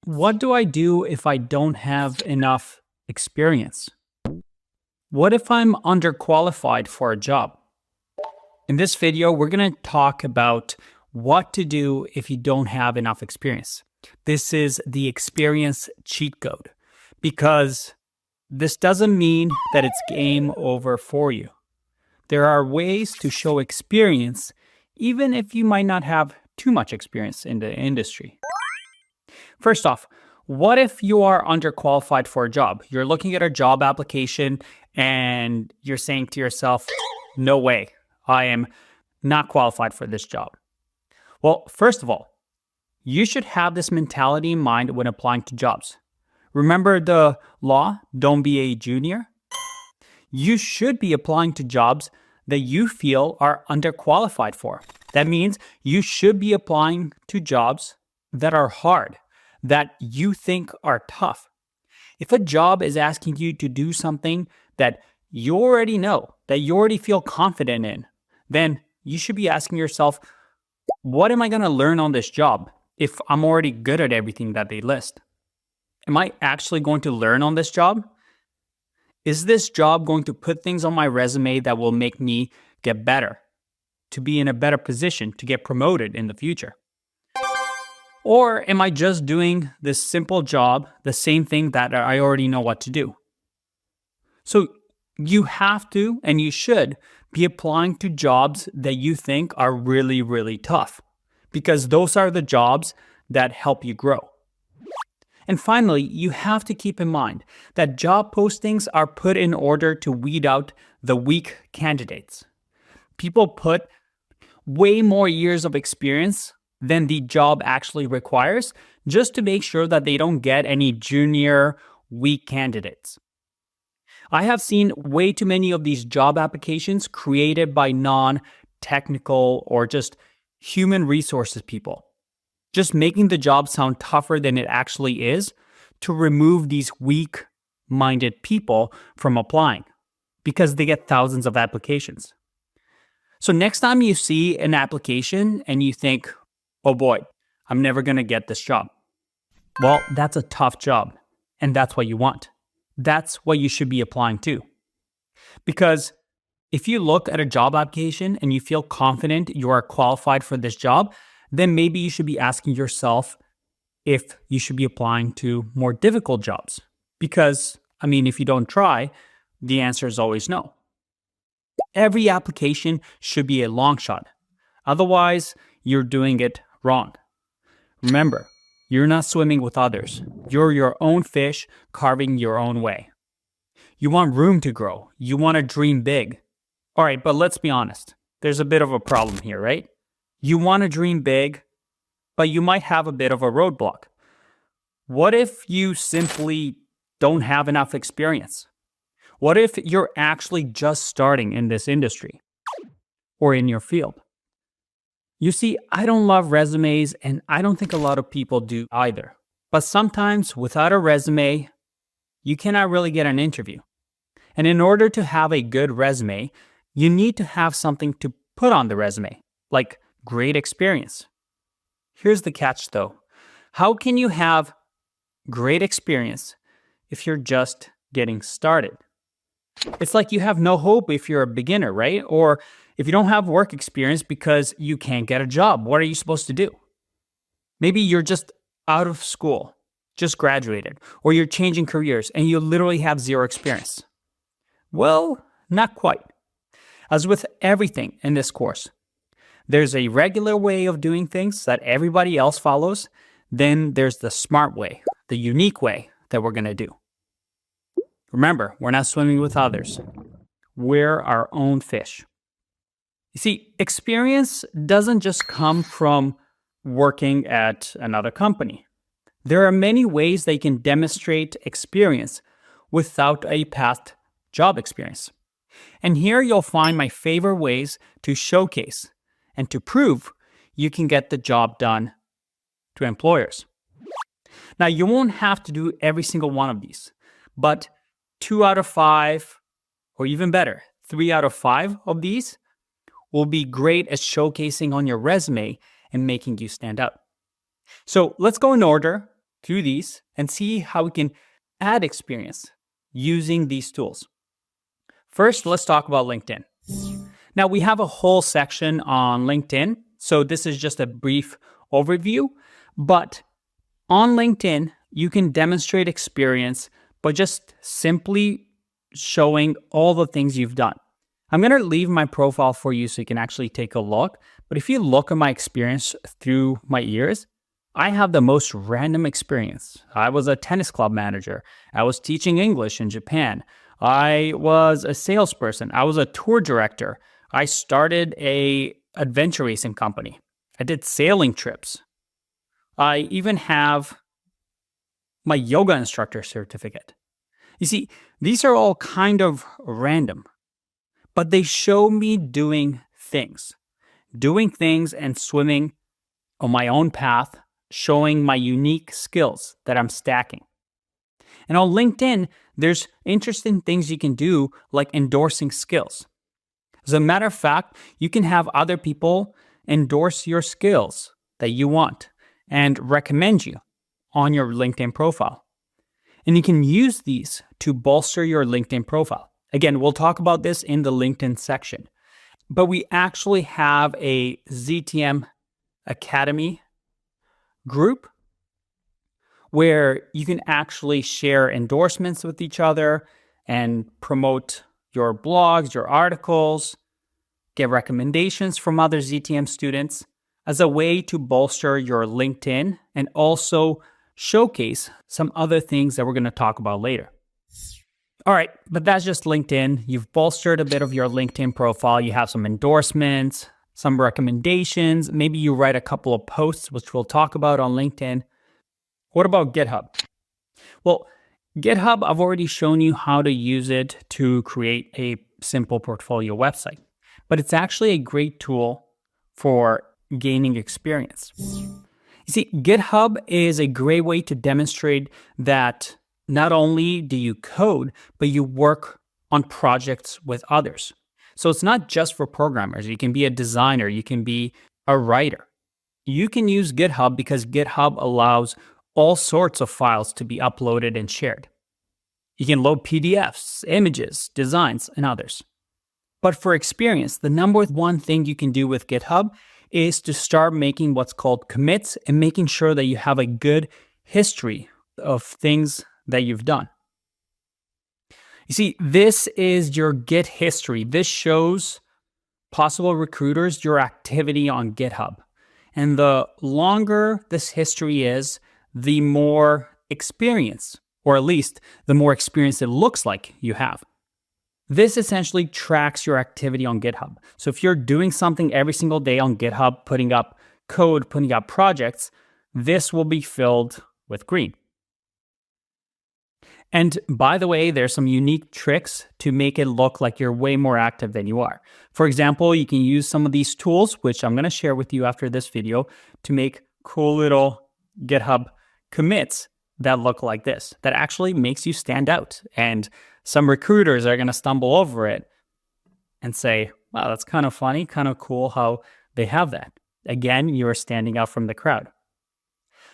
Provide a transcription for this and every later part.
What do I do if I don't have enough experience? What if I'm underqualified for a job? In this video, we're going to talk about what to do if you don't have enough experience. This is the experience cheat code because this doesn't mean that it's game over for you. There are ways to show experience even if you might not have too much experience in the industry. First off, what if you are underqualified for a job? You're looking at a job application and you're saying to yourself, no way, I am not qualified for this job. Well, first of all, you should have this mentality in mind when applying to jobs. Remember the law, don't be a junior? You should be applying to jobs that you feel are underqualified for. That means you should be applying to jobs that are hard, that you think are tough. If a job is asking you to do something that you already know, that you already feel confident in, then you should be asking yourself, what am I going to learn on this job if I'm already good at everything that they list? Am I actually going to learn on this job? Is this job going to put things on my resume that will make me get better, to be in a better position, to get promoted in the future? Or am I just doing this simple job, the same thing that I already know what to do? So you have to and you should be applying to jobs that you think are really, really tough, because those are the jobs that help you grow. And finally, you have to keep in mind that job postings are put in order to weed out the weak candidates. People put way more years of experience than the job actually requires, just to make sure that they don't get any junior, weak candidates. I have seen way too many of these job applications created by non-technical or just human resources people, just making the job sound tougher than it actually is to remove these weak-minded people from applying because they get thousands of applications. So next time you see an application and you think, oh boy, I'm never going to get this job. Well, that's a tough job, and that's what you want. That's what you should be applying to. Because if you look at a job application and you feel confident you are qualified for this job, then maybe you should be asking yourself if you should be applying to more difficult jobs. Because, if you don't try, the answer is always no. Every application should be a long shot. Otherwise, you're doing it wrong. Remember, you're not swimming with others. You're your own fish carving your own way. You want room to grow. You want to dream big. All right, but let's be honest. There's a bit of a problem here, right? You want to dream big, but you might have a bit of a roadblock. What if you simply don't have enough experience? What if you're actually just starting in this industry or in your field? You see, I don't love resumes, and I don't think a lot of people do either. But sometimes without a resume, you cannot really get an interview. And in order to have a good resume, you need to have something to put on the resume, like great experience. Here's the catch though. How can you have great experience if you're just getting started? It's like you have no hope if you're a beginner, right? Or if you don't have work experience because you can't get a job, what are you supposed to do? Maybe you're just out of school, just graduated, or you're changing careers and you literally have zero experience. Well, not quite. As with everything in this course, there's a regular way of doing things that everybody else follows. Then there's the smart way, the unique way that we're going to do. Remember, we're not swimming with others. We're our own fish. You see, experience doesn't just come from working at another company. There are many ways they can demonstrate experience without a past job experience. And here you'll find my favorite ways to showcase and to prove you can get the job done to employers. Now, you won't have to do every single one of these, but 2 out of 5, or even better, 3 out of 5 of these will be great at showcasing on your resume and making you stand out. So let's go in order through these and see how we can add experience using these tools. First, let's talk about LinkedIn. Now, we have a whole section on LinkedIn, so this is just a brief overview, but on LinkedIn, you can demonstrate experience by just simply showing all the things you've done. I'm going to leave my profile for you so you can actually take a look, but if you look at my experience through my years, I have the most random experience. I was a tennis club manager. I was teaching English in Japan. I was a salesperson. I was a tour director. I started a adventure racing company. I did sailing trips. I even have my yoga instructor certificate. You see, these are all kind of random, but they show me doing things and swimming on my own path, showing my unique skills that I'm stacking. And on LinkedIn, there's interesting things you can do like endorsing skills. As a matter of fact, you can have other people endorse your skills that you want and recommend you on your LinkedIn profile. And you can use these to bolster your LinkedIn profile. Again, we'll talk about this in the LinkedIn section. But we actually have a ZTM Academy group where you can actually share endorsements with each other and promote your blogs, your articles, get recommendations from other ZTM students as a way to bolster your LinkedIn and also showcase some other things that we're going to talk about later. All right, but that's just LinkedIn. You've bolstered a bit of your LinkedIn profile. You have some endorsements, some recommendations. Maybe you write a couple of posts, which we'll talk about on LinkedIn. What about GitHub? Well, GitHub, I've already shown you how to use it to create a simple portfolio website, but it's actually a great tool for gaining experience. You see, GitHub is a great way to demonstrate that not only do you code, but you work on projects with others. So it's not just for programmers. You can be a designer, you can be a writer. You can use GitHub because GitHub allows all sorts of files to be uploaded and shared. You can load PDFs, images, designs, and others. But for experience, the number one thing you can do with GitHub is to start making what's called commits and making sure that you have a good history of things that you've done. You see, this is your Git history. This shows possible recruiters your activity on GitHub. And the longer this history is, the more experience, or at least the more experience it looks like you have. This essentially tracks your activity on GitHub. So if you're doing something every single day on GitHub, putting up code, putting up projects, this will be filled with green. And by the way, there's some unique tricks to make it look like you're way more active than you are. For example, you can use some of these tools, which I'm going to share with you after this video, to make cool little GitHub commits that look like this, that actually makes you stand out. And some recruiters are going to stumble over it and say, wow, that's kind of funny, kind of cool how they have that. Again, you're standing out from the crowd.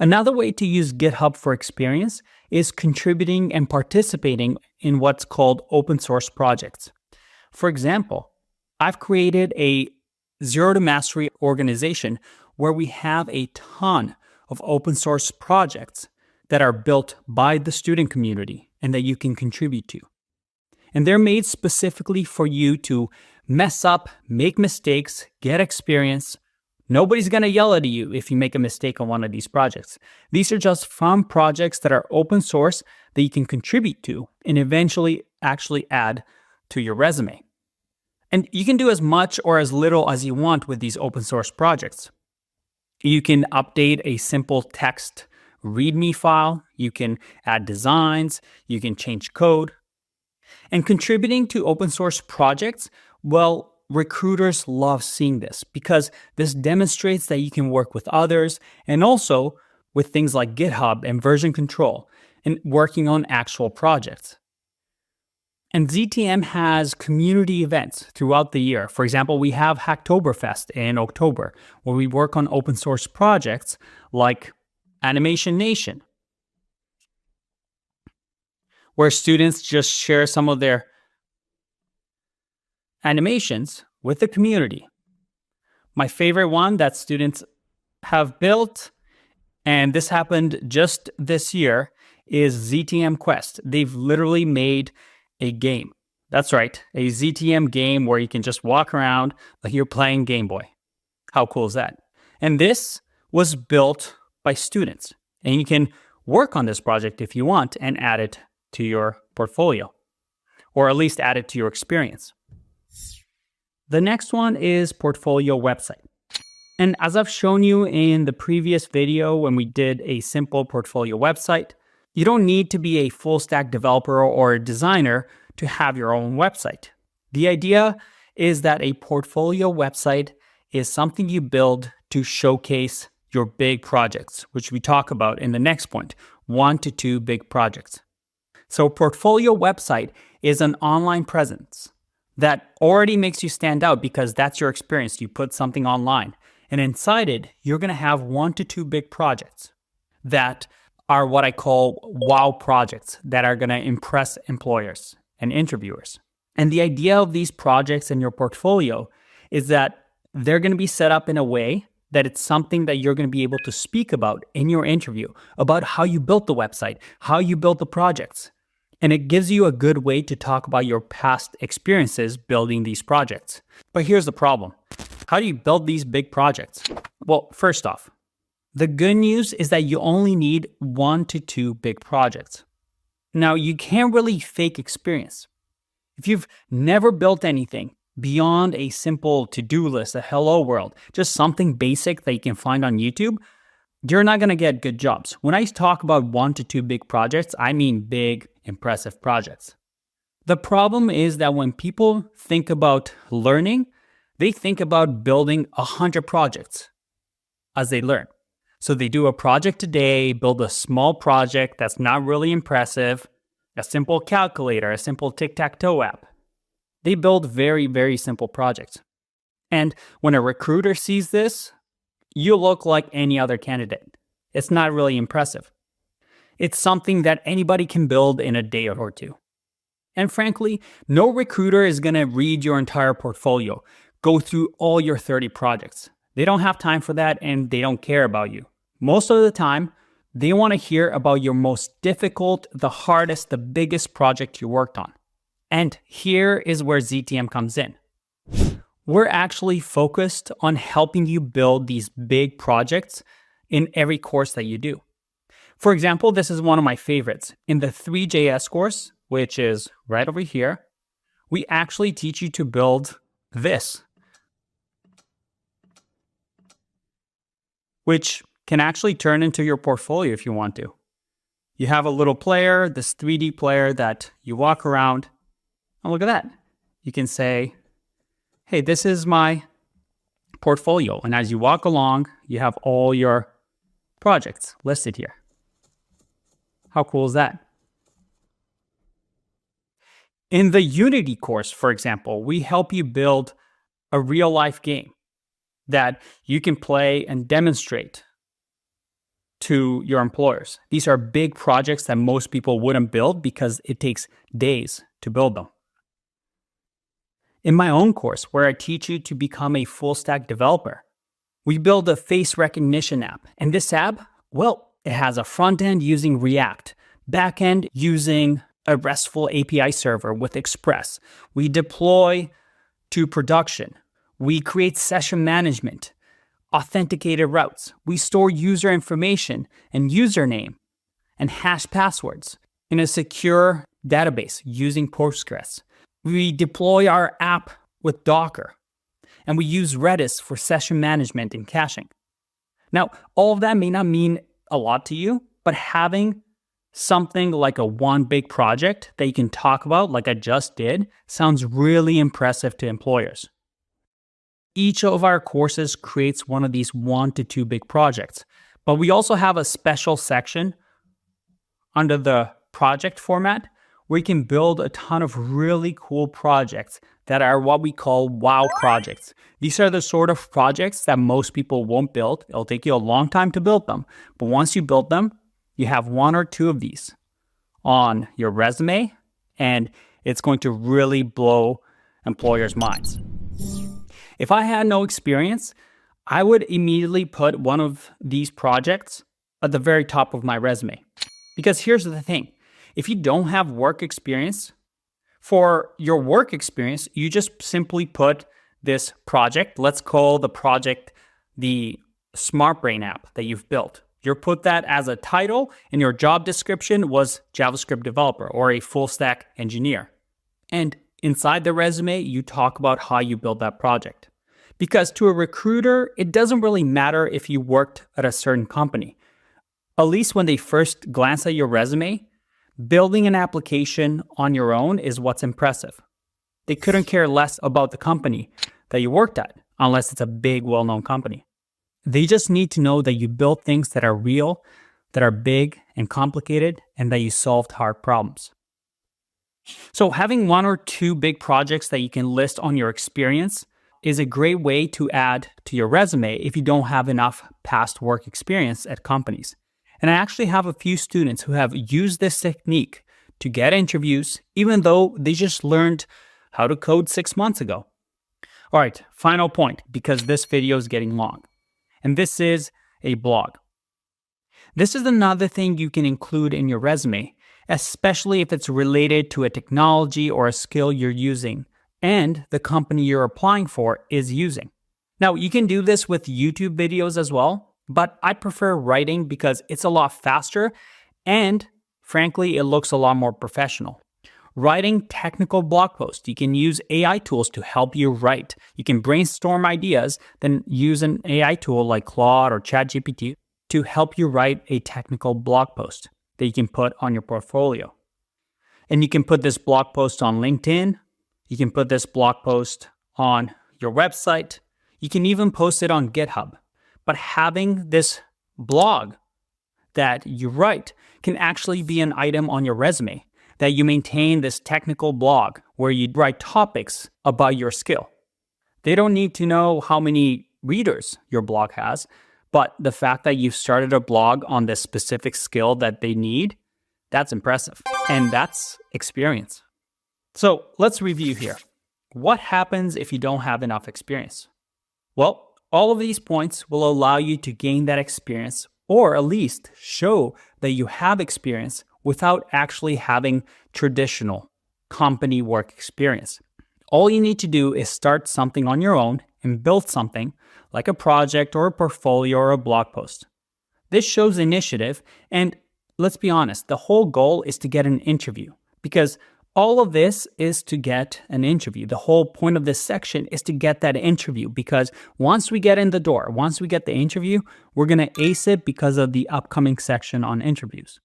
Another way to use GitHub for experience is contributing and participating in what's called open source projects. For example, I've created a Zero to Mastery organization where we have a ton of open source projects that are built by the student community and that you can contribute to. And they're made specifically for you to mess up, make mistakes, get experience. Nobody's going to yell at you if you make a mistake on one of these projects. These are just fun projects that are open source that you can contribute to and eventually actually add to your resume. And you can do as much or as little as you want with these open source projects. You can update a simple text README file. You can add designs. You can change code. And contributing to open source projects, well, recruiters love seeing this because this demonstrates that you can work with others and also with things like GitHub and version control and working on actual projects. And ZTM has community events throughout the year. For example, we have Hacktoberfest in October, where we work on open source projects like Animation Nation, where students just share some of their animations with the community. My favorite one that students have built, and this happened just this year, is ZTM Quest. They've literally made a game. That's right, a ZTM game where you can just walk around like you're playing Game Boy. How cool is that? And this was built by students. And you can work on this project if you want and add it to your portfolio, or at least add it to your experience. The next one is portfolio website. And as I've shown you in the previous video when we did a simple portfolio website, you don't need to be a full stack developer or a designer to have your own website. The idea is that a portfolio website is something you build to showcase your big projects, which we talk about in the next point, 1 to 2 big projects. So portfolio website is an online presence that already makes you stand out because that's your experience. You put something online, and inside it, you're going to have 1 to 2 big projects that are what I call wow projects that are going to impress employers and interviewers. And the idea of these projects in your portfolio is that they're going to be set up in a way that it's something that you're going to be able to speak about in your interview, about how you built the website, how you built the projects. And it gives you a good way to talk about your past experiences building these projects. But here's the problem. How do you build these big projects? Well, first off, the good news is that you only need 1 to 2 big projects. Now, you can't really fake experience. If you've never built anything beyond a simple to-do list, a hello world, just something basic that you can find on YouTube, you're not going to get good jobs. When I talk about 1 to 2 big projects, I mean big, impressive projects. The problem is that when people think about learning, they think about building 100 projects as they learn. So they do a project a day, build a small project that's not really impressive, a simple calculator, a simple tic-tac-toe app. They build very, very simple projects. And when a recruiter sees this, you look like any other candidate. It's not really impressive. It's something that anybody can build in a day or two. And frankly, no recruiter is going to read your entire portfolio, go through all your 30 projects. They don't have time for that, and they don't care about you. Most of the time, they want to hear about your most difficult, the hardest, the biggest project you worked on. And here is where ZTM comes in. We're actually focused on helping you build these big projects in every course that you do. For example, this is one of my favorites. In the Three.js course, which is right over here, we actually teach you to build this, which can actually turn into your portfolio if you want to. You have a little player, this 3D player that you walk around, and look at that. You can say, hey, this is my portfolio. And as you walk along, you have all your projects listed here. How cool is that? In the Unity course, for example, we help you build a real-life game that you can play and demonstrate to your employers. These are big projects that most people wouldn't build because it takes days to build them. In my own course, where I teach you to become a full-stack developer, we build a face recognition app. And this app, well, it has a front end using React, back end using a RESTful API server with Express. We deploy to production. We create session management, authenticated routes. We store user information and username and hash passwords in a secure database using Postgres. We deploy our app with Docker, and we use Redis for session management and caching. Now, all of that may not mean a lot to you, but having something like a one big project that you can talk about, like I just did, sounds really impressive to employers. Each of our courses creates one of these 1 to 2 big projects, but we also have a special section under the project format where you can build a ton of really cool projects that are what we call wow projects. These are the sort of projects that most people won't build. It'll take you a long time to build them, but once you build them, you have 1 or 2 of these on your resume, and it's going to really blow employers' minds. If I had no experience, I would immediately put one of these projects at the very top of my resume. Because here's the thing, if you don't have work experience, for your work experience, you just simply put this project. Let's call the project the SmartBrain app that you've built. You put that as a title, and your job description was JavaScript developer or a full stack engineer. And inside the resume, you talk about how you built that project. Because to a recruiter, it doesn't really matter if you worked at a certain company. At least when they first glance at your resume, building an application on your own is what's impressive. They couldn't care less about the company that you worked at, unless it's a big, well-known company. They just need to know that you built things that are real, that are big and complicated, and that you solved hard problems. So having one or two big projects that you can list on your experience is a great way to add to your resume if you don't have enough past work experience at companies. And I actually have a few students who have used this technique to get interviews, even though they just learned how to code 6 months ago. All right, final point, because this video is getting long. And this is a blog. This is another thing you can include in your resume, especially if it's related to a technology or a skill you're using and the company you're applying for is using. Now, you can do this with YouTube videos as well, but I prefer writing because it's a lot faster and, frankly, it looks a lot more professional. Writing technical blog posts, you can use AI tools to help you write. You can brainstorm ideas, then use an AI tool like Claude or ChatGPT to help you write a technical blog post that you can put on your portfolio. And you can put this blog post on LinkedIn. You can put this blog post on your website. You can even post it on GitHub. But having this blog that you write can actually be an item on your resume, that you maintain this technical blog where you write topics about your skill. They don't need to know how many readers your blog has, but the fact that you've started a blog on this specific skill that they need, that's impressive. And that's experience. So let's review here. What happens if you don't have enough experience? Well, all of these points will allow you to gain that experience, or at least show that you have experience without actually having traditional company work experience. All you need to do is start something on your own and build something like a project or a portfolio or a blog post. This shows initiative, and let's be honest, the whole goal is to get an interview, because all of this is to get an interview. The whole point of this section is to get that interview, because once we get in the door, once we get the interview, we're going to ace it because of the upcoming section on interviews.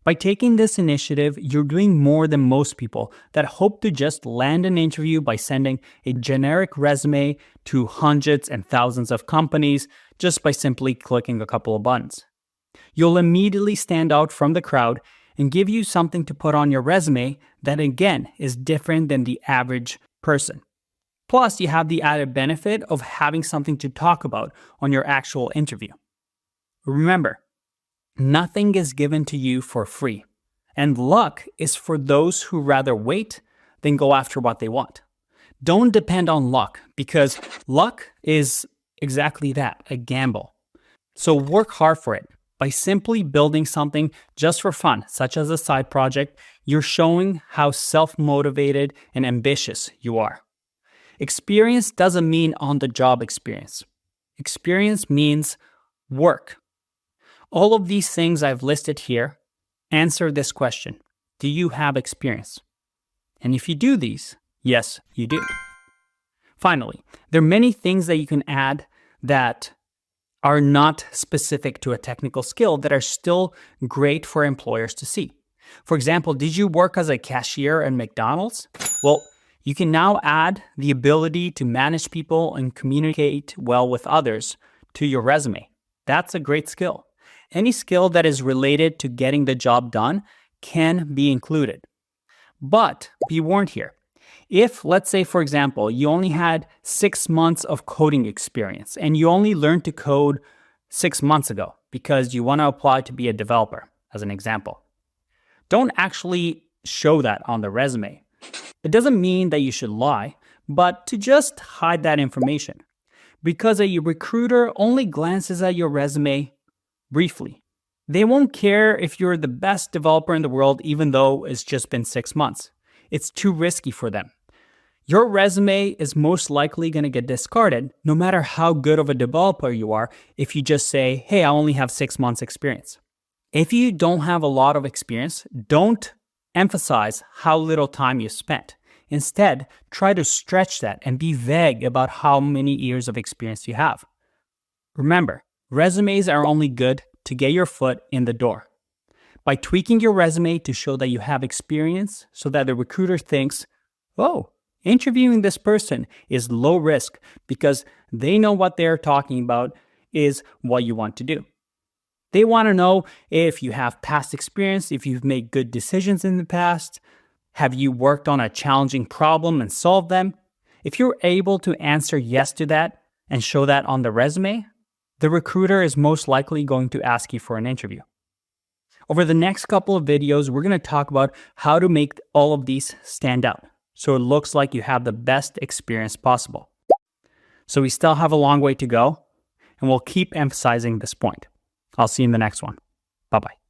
By taking this initiative, you're doing more than most people that hope to just land an interview by sending a generic resume to hundreds and thousands of companies just by simply clicking a couple of buttons. You'll immediately stand out from the crowd and give you something to put on your resume that, again, is different than the average person. Plus, you have the added benefit of having something to talk about on your actual interview. Remember, nothing is given to you for free, and luck is for those who rather wait than go after what they want. Don't depend on luck, because luck is exactly that, a gamble. So work hard for it. By simply building something just for fun, such as a side project, you're showing how self-motivated and ambitious you are. Experience doesn't mean on-the-job experience. Experience means work. All of these things I've listed here answer this question: do you have experience? And if you do these, yes, you do. Finally, there are many things that you can add that are not specific to a technical skill that are still great for employers to see. For example, did you work as a cashier at McDonald's? Well, you can now add the ability to manage people and communicate well with others to your resume. That's a great skill. Any skill that is related to getting the job done can be included. But be warned here. If, let's say, for example, you only had 6 months of coding experience and you only learned to code 6 months ago because you want to apply to be a developer, as an example, don't actually show that on the resume. It doesn't mean that you should lie, but to just hide that information. Because a recruiter only glances at your resume briefly. They won't care if you're the best developer in the world, even though it's just been 6 months. It's too risky for them. Your resume is most likely going to get discarded no matter how good of a developer you are if you just say, hey, I only have 6 months experience. If you don't have a lot of experience, don't emphasize how little time you spent. Instead, try to stretch that and be vague about how many years of experience you have. Remember, resumes are only good to get your foot in the door. By tweaking your resume to show that you have experience so that the recruiter thinks, oh, interviewing this person is low risk because they know what they're talking about is what you want to do. They want to know if you have past experience, if you've made good decisions in the past, have you worked on a challenging problem and solved them? If you're able to answer yes to that and show that on the resume, the recruiter is most likely going to ask you for an interview. Over the next couple of videos, we're going to talk about how to make all of these stand out so it looks like you have the best experience possible. So we still have a long way to go, and we'll keep emphasizing this point. I'll see you in the next one. Bye-bye.